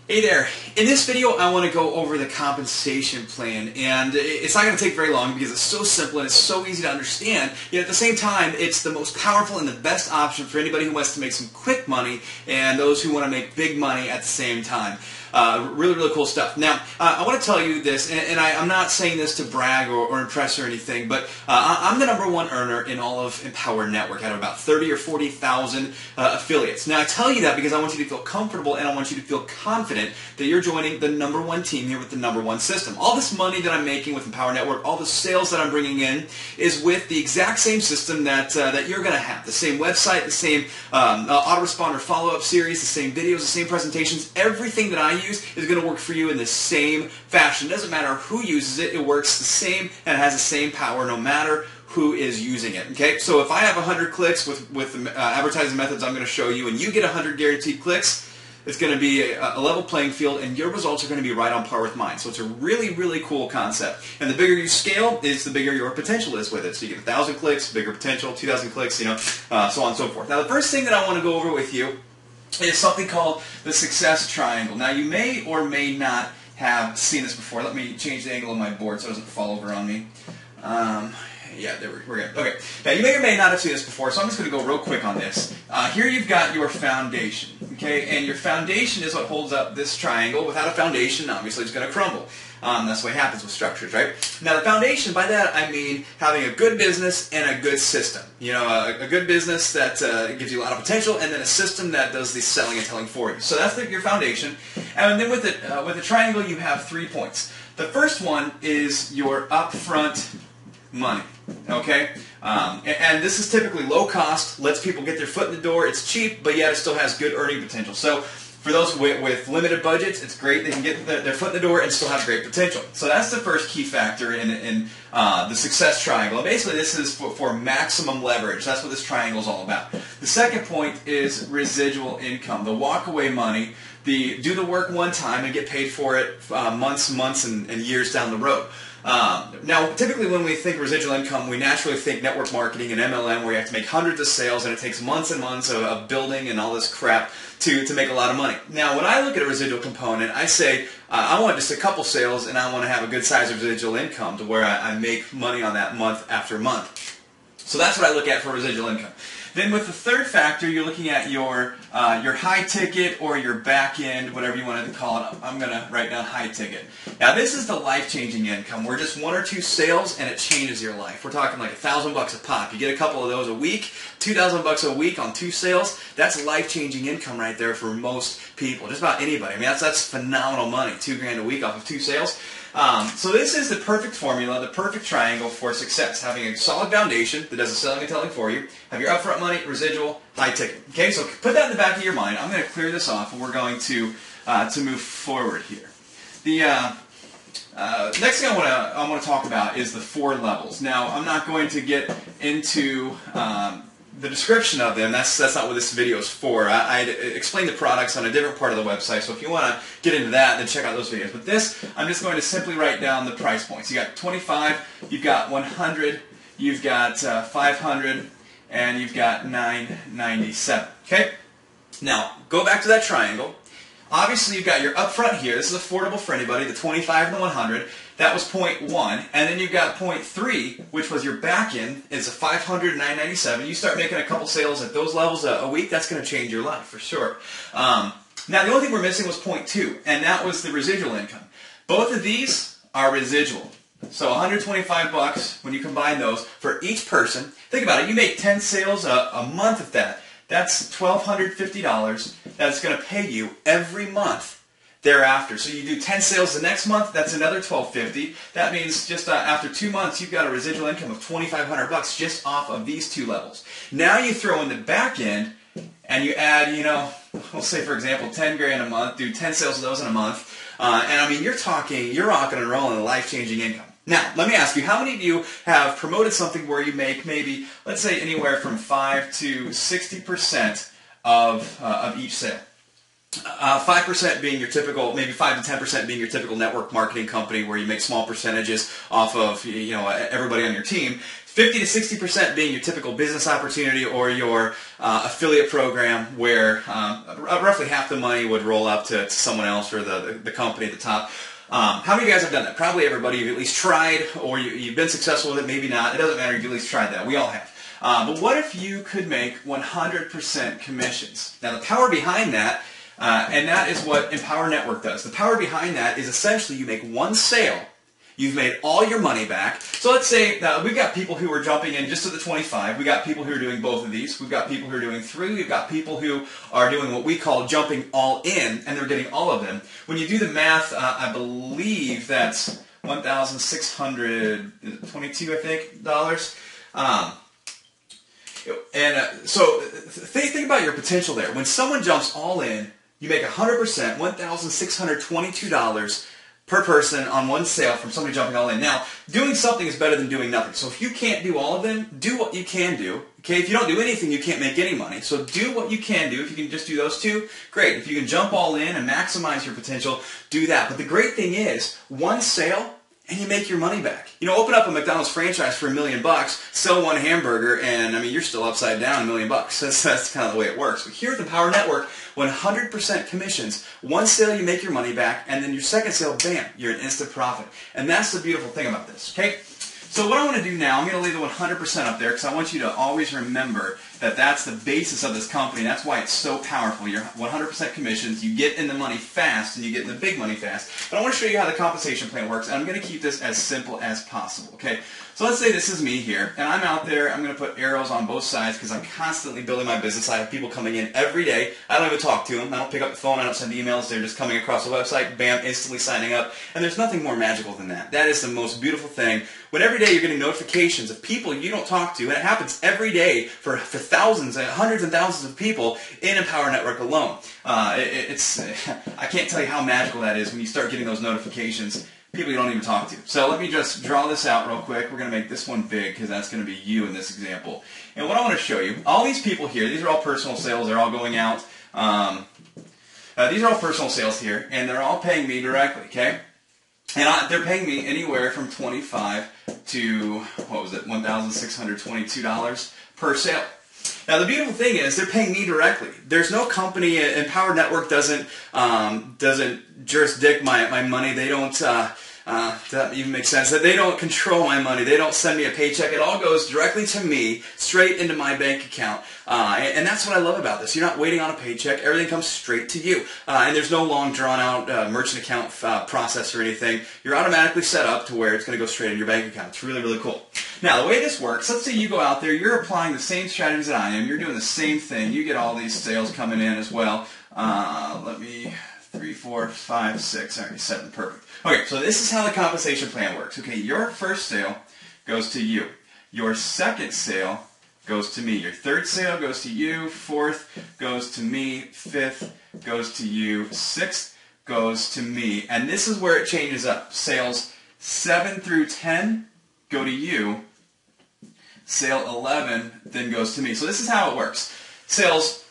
Hey there. In this video I want to go over the compensation plan, and it's not going to take very long because it's so simple and it's so easy to understand, yet at the same time it's the most powerful and the best option for anybody who wants to make some quick money and those who want to make big money at the same time. Really cool stuff. Now, I want to tell you this, and I'm not saying this to brag or impress or anything, but I'm the #1 earner in all of Empower Network out of about 30 or 40,000 affiliates. Now, I tell you that because I want you to feel comfortable and I want you to feel confident that you're joining the #1 team here with the #1 system. All this money that I'm making with Empower Network, all the sales that I'm bringing in, is with the exact same system that you're going to have. The same website, the same autoresponder follow-up series, the same videos, the same presentations. Everything that I use is going to work for you in the same fashion. It doesn't matter who uses it, it works the same and it has the same power no matter who is using it. Okay, so if I have 100 clicks with the advertising methods I'm going to show you, and you get 100 guaranteed clicks, it's going to be a level playing field, and your results are going to be right on par with mine. So it's a really cool concept. And the bigger you scale, is the bigger your potential is with it. So you get 1,000 clicks, bigger potential, 2,000 clicks, so on and so forth. Now the first thing that I want to go over with you is something called the success triangle. Now you may or may not have seen this before. Let me change the angle of my board so it doesn't fall over on me. Yeah, there we're good. Okay. Now you may or may not have seen this before, so I'm just going to go real quick on this. Here you've got your foundation, okay, and your foundation is what holds up this triangle. Without a foundation, obviously it's going to crumble. That's what happens with structures, right? Now the foundation, by that I mean having a good business and a good system. You know, a good business that gives you a lot of potential, and then a system that does the selling and telling for you. So that's your foundation. And then with the triangle, you have 3 points. The first one is your upfront money. Okay, and this is typically low cost, lets people get their foot in the door. It's cheap, but yet it still has good earning potential. So for those with limited budgets, it's great. They can get their foot in the door and still have great potential. So that's the first key factor in the success triangle. And basically, this is for maximum leverage. That's what this triangle is all about. The second point is residual income, the walkaway money, the do the work one time and get paid for it months and years down the road. Now, typically when we think residual income, we naturally think network marketing and MLM, where you have to make hundreds of sales and it takes months and months of building and all this crap to make a lot of money. Now, when I look at a residual component, I say I want just a couple sales and I want to have a good size of residual income to where I make money on that month after month. So that's what I look at for residual income. Then with the third factor, you're looking at your high ticket or your back end, whatever you wanted to call it. I'm going to write down high ticket. Now this is the life-changing income, where just 1 or 2 sales and it changes your life. We're talking like $1,000 a pop. You get a couple of those a week, $2,000 a week on 2 sales. That's life-changing income right there for most people, just about anybody. I mean, that's phenomenal money, $2 grand a week off of 2 sales. So this is the perfect formula, the perfect triangle for success. Having a solid foundation that does the selling and telling for you, have your upfront money, residual, high ticket. Okay, so put that in the back of your mind. I'm going to clear this off, and we're going to move forward here. The next thing I want to talk about is the 4 levels. Now, I'm not going to get into the description of them. That's not what this video is for. I explain the products on a different part of the website, so if you want to get into that, then check out those videos. But this, I'm just going to simply write down the price points. You got 25, you've got 100, you've got 500, and you've got 997. Okay? Now, go back to that triangle. Obviously, you've got your upfront here. This is affordable for anybody, the 25 and the 100. That was point 1. And then you've got point 3, which was your back end, is a 500, 997. You start making a couple sales at those levels a week, that's going to change your life for sure. Now, the only thing we're missing was point 2, and that was the residual income. Both of these are residual. So $125 when you combine those for each person. Think about it. You make 10 sales a month of that. That's $1,250 that's going to pay you every month thereafter. So you do 10 sales the next month, that's another $1,250. That means just after 2 months, you've got a residual income of $2,500 just off of these 2 levels. Now you throw in the back end, and you add, we'll say for example, 10 grand a month, do 10 sales of those in a month, and I mean, you're rocking and rolling a life-changing income. Now, let me ask you, how many of you have promoted something where you make maybe, let's say, anywhere from 5 to 60% of each sale? 5% being your typical, maybe 5 to 10% being your typical network marketing company where you make small percentages off of everybody on your team. 50 to 60% being your typical business opportunity or your affiliate program where roughly half the money would roll up to someone else or the company at the top. How many of you guys have done that? Probably everybody. You've at least tried, or you've been successful with it, maybe not. It doesn't matter, you've at least tried that. We all have. But what if you could make 100% commissions? Now the power behind that, and that is what Empower Network does. The power behind that is essentially you make one sale, you've made all your money back. So let's say we've got people who are jumping in just at the 25. We've got people who are doing both of these. We've got people who are doing 3. We've got people who are doing what we call jumping all in, and they're getting all of them. When you do the math, I believe that's $1,622, I think, dollars. So think about your potential there. When someone jumps all in, you make 100%, $1,622 per person on one sale from somebody jumping all in. Now, doing something is better than doing nothing. So if you can't do all of them, do what you can do. Okay, if you don't do anything, you can't make any money. So do what you can do. If you can just do those 2, great. If you can jump all in and maximize your potential, do that. But the great thing is, one sale, and you make your money back. You know, open up a McDonald's franchise for $1 million, sell one hamburger, and I mean, you're still upside down $1 million. That's kind of the way it works. But here at the Empower Network, 100% commissions. One sale, you make your money back, and then your second sale, bam, you're an instant profit. And that's the beautiful thing about this, okay? So what I want to do now, I'm going to leave the 100% up there because I want you to always remember that that's the basis of this company. That's why it's so powerful. You're 100% commissions. You get in the money fast, and you get in the big money fast. But I want to show you how the compensation plan works, and I'm going to keep this as simple as possible, okay? So let's say this is me here, and I'm out there. I'm going to put arrows on both sides because I'm constantly building my business. I have people coming in every day. I don't even talk to them. I don't pick up the phone. I don't send emails. They're just coming across the website, bam, instantly signing up. And there's nothing more magical than that. That is the most beautiful thing. When every day you're getting notifications of people you don't talk to, and it happens every day for thousands and hundreds and thousands of people in Empower Network alone. I can't tell you how magical that is when you start getting those notifications. People you don't even talk to. So let me just draw this out real quick. We're going to make this one big because that's going to be you in this example. And what I want to show you, all these people here, these are all personal sales. They're all going out. These are all personal sales here, and they're all paying me directly, okay? And they're paying me anywhere from $25 to, what was it, $1,622 per sale. Now the beautiful thing is they're paying me directly. There's no company. Empower Network doesn't jurisdict my money. They don't. That even makes sense. That they don't control my money. They don't send me a paycheck. It all goes directly to me, straight into my bank account. And that's what I love about this. You're not waiting on a paycheck. Everything comes straight to you. And there's no long, drawn-out merchant account process or anything. You're automatically set up to where it's going to go straight in your bank account. It's really, really cool. Now, the way this works, let's say you go out there. You're applying the same strategies that I am. You're doing the same thing. You get all these sales coming in as well. 3, 4, 5, 6, all right, 7, perfect. Okay, so this is how the compensation plan works. Okay, your first sale goes to you. Your second sale goes to me. Your third sale goes to you. Fourth goes to me. Fifth goes to you. Sixth goes to me. And this is where it changes up. Sales 7 through 10 go to you. Sale 11 then goes to me. So this is how it works. Sales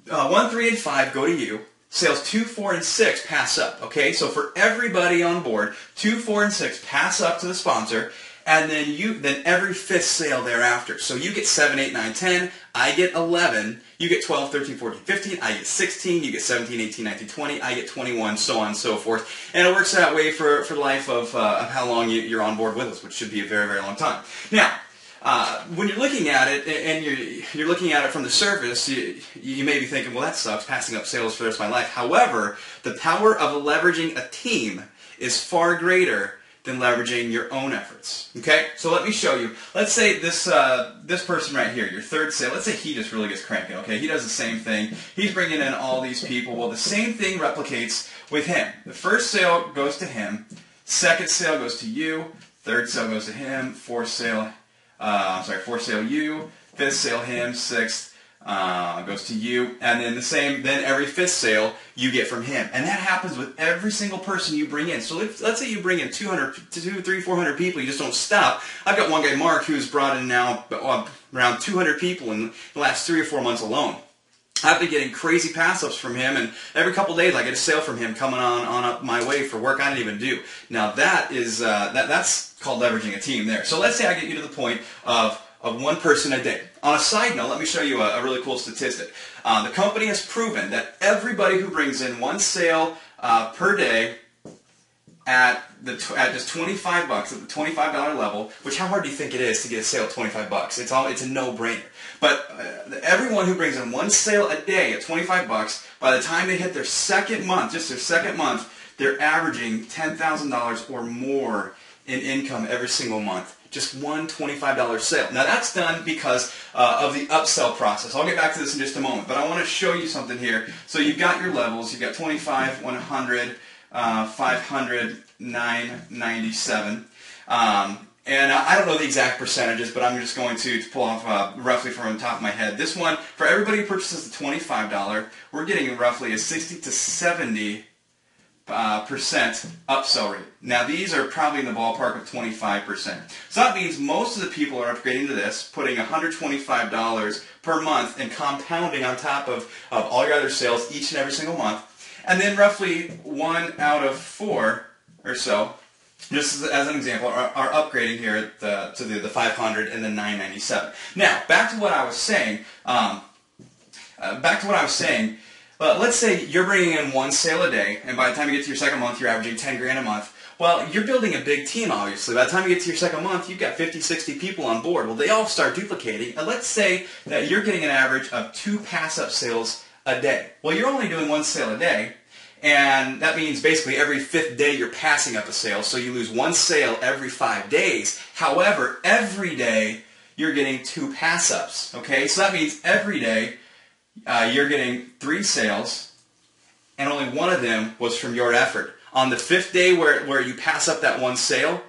1, 3, and 5 go to you. Sales 2, 4, and 6 pass up, okay? So for everybody on board, 2, 4, and 6 pass up to the sponsor, and then every fifth sale thereafter. So you get 7, 8, 9, 10, I get 11, you get 12, 13, 14, 15, I get 16, you get 17, 18, 19, 20, I get 21, so on and so forth. And it works that way for the life of how long you're on board with us, which should be a very, very long time. Now, when you're looking at it, and you're looking at it from the surface, you may be thinking, well, that sucks, passing up sales for the rest of my life. However, the power of leveraging a team is far greater than leveraging your own efforts. Okay? So let me show you. Let's say this person right here, your third sale, let's say he just really gets cranking. Okay? He does the same thing. He's bringing in all these people. Well, the same thing replicates with him. The first sale goes to him. Second sale goes to you. Third sale goes to him. Fourth sale you, fifth sale him, sixth goes to you, and then then every fifth sale you get from him. And that happens with every single person you bring in. So let's say you bring in 200, 300, 400 people, you just don't stop. I've got one guy, Mark, who's brought in now around 200 people in the last 3 or 4 months alone. I've been getting crazy pass-ups from him, and every couple days I get a sale from him coming on up my way for work I didn't even do. Now that is that's called leveraging a team there. So let's say I get you to the point of one person a day. On a side note, let me show you a really cool statistic. The company has proven that everybody who brings in one sale per day at just $25 at the $25 level, which how hard do you think it is to get a sale at $25? It's a no-brainer. But everyone who brings in one sale a day at $25, by the time they hit their second month, just their second month, they're averaging $10,000 or more in income every single month. Just one $25 sale. Now that's done because of the upsell process. I'll get back to this in just a moment, but I want to show you something here. So you've got your levels. You've got 25, 100, 500, 997. And I don't know the exact percentages, but I'm just going to pull off roughly from the top of my head. This one, for everybody who purchases the $25, we're getting roughly a 60 to 70% upsell rate. Now these are probably in the ballpark of 25%. So that means most of the people are upgrading to this, putting $125 per month and compounding on top of all your other sales each and every single month. And then roughly 1 out of 4 or so, just as an example, are upgrading here to the 500 and the 997. Now, back to what I was saying. Let's say you're bringing in one sale a day, and by the time you get to your second month, you're averaging 10 grand a month. Well, you're building a big team, obviously. By the time you get to your second month, you've got 50, 60 people on board. Well, they all start duplicating. And let's say that you're getting an average of 2 pass-up sales a day. Well, you're only doing one sale a day. And that means basically every 5th day you're passing up a sale, so you lose one sale every 5 days. However, every day you're getting 2 pass-ups, okay? So that means every day you're getting 3 sales, and only one of them was from your effort. On the 5th day where you pass up that one sale,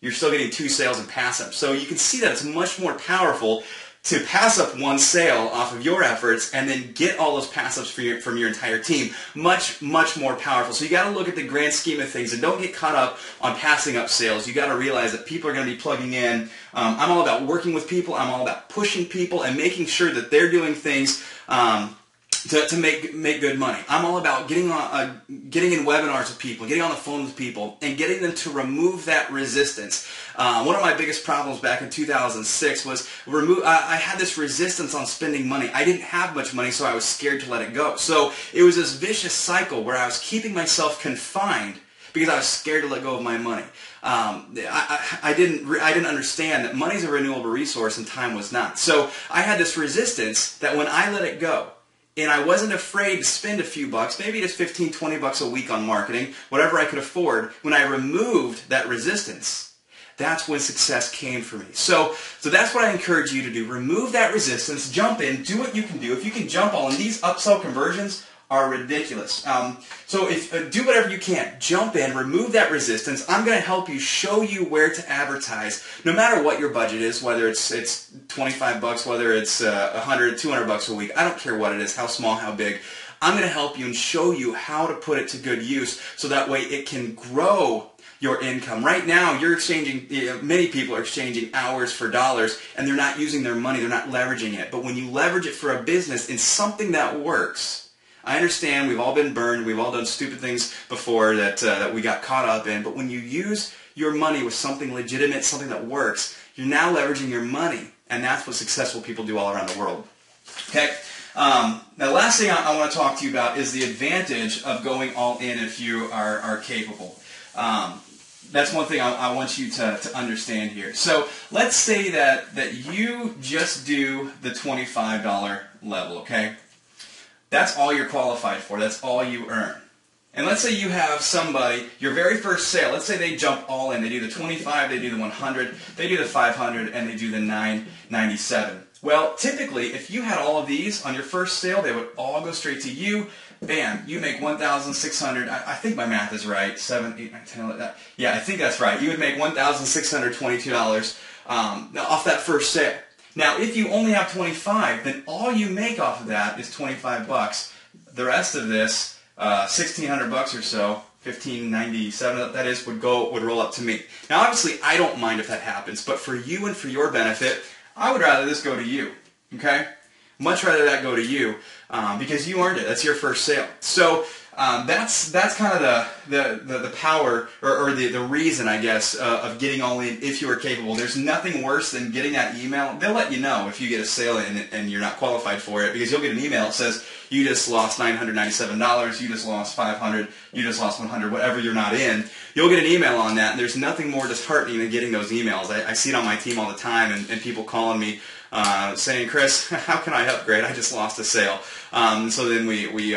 you're still getting 2 sales and pass-ups. So you can see that it's much more powerful to pass up one sale off of your efforts and then get all those pass-ups from your entire team. Much, much more powerful. So you got to look at the grand scheme of things and don't get caught up on passing up sales. You got to realize that people are going to be plugging in. I'm all about working with people. I'm all about pushing people and making sure that they're doing things to make good money. I'm all about getting in webinars with people, getting on the phone with people, and getting them to remove that resistance. One of my biggest problems back in 2006 was I had this resistance on spending money. I didn't have much money, so I was scared to let it go. So it was this vicious cycle where I was keeping myself confined because I was scared to let go of my money. I didn't understand that money is a renewable resource and time was not. So I had this resistance that when I let it go, and I wasn't afraid to spend a few bucks, maybe just 15, 20 bucks a week on marketing, whatever I could afford. When I removed that resistance, that's when success came for me. So that's what I encourage you to do. Remove that resistance, jump in, do what you can do. If you can jump all in, these upsell conversions are ridiculous. So do whatever you can. Jump in, remove that resistance. I'm going to help you, show you where to advertise, no matter what your budget is, whether it's 25 bucks, whether it's 100, 200 bucks a week. I don't care what it is, how small, how big. I'm going to help you and show you how to put it to good use so that way it can grow your income. Right now, you're exchanging, many people are exchanging hours for dollars, and they're not using their money, they're not leveraging it. But when you leverage it for a business in something that works, I understand we've all been burned, we've all done stupid things before that we got caught up in, but when you use your money with something legitimate, something that works, you're now leveraging your money, and that's what successful people do all around the world. Okay? Now, the last thing I want to talk to you about is the advantage of going all in if you are capable. That's one thing I want you to understand here. So let's say that you just do the $25 level, okay? That's all you're qualified for. That's all you earn. And let's say you have somebody, your very first sale, let's say they jump all in. They do the 25, they do the 100, they do the 500, and they do the 997. Well, typically, if you had all of these on your first sale, they would all go straight to you. Bam, you make $1,600. I think my math is right. 7, 8, 9, 10, 11. Yeah, I think that's right. You would make $1,622 off that first sale. Now, if you only have 25, then all you make off of that is 25 bucks. The rest of this, 1,600 bucks or so, 1,597 that is, would roll up to me. Now, obviously, I don't mind if that happens, but for you and for your benefit, I would rather this go to you. Okay? much rather that go to you because you earned it. That's your first sale. So that's kind of the power or the reason, I guess, of getting all in if you are capable. There's nothing worse than getting that email. They'll let you know if you get a sale and you're not qualified for it, because you'll get an email that says you just lost $997, you just lost $500, you just lost $100, whatever you're not in. You'll get an email on that, and there's nothing more disheartening than getting those emails. I see it on my team all the time, and people calling me saying, Chris, how can I upgrade? I just lost a sale. So then we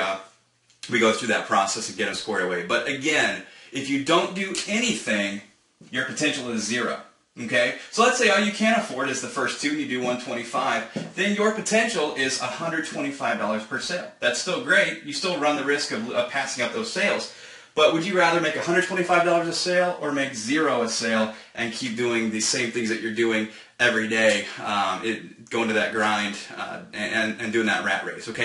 go through that process and get them squared away. But again, if you don't do anything, your potential is zero. Okay? So let's say all you can afford is the first two, and you do $125, then your potential is $125 per sale. That's still great. You still run the risk of passing up those sales. But would you rather make $125 a sale or make zero a sale and keep doing the same things that you're doing every day, going to that grind and doing that rat race? Okay?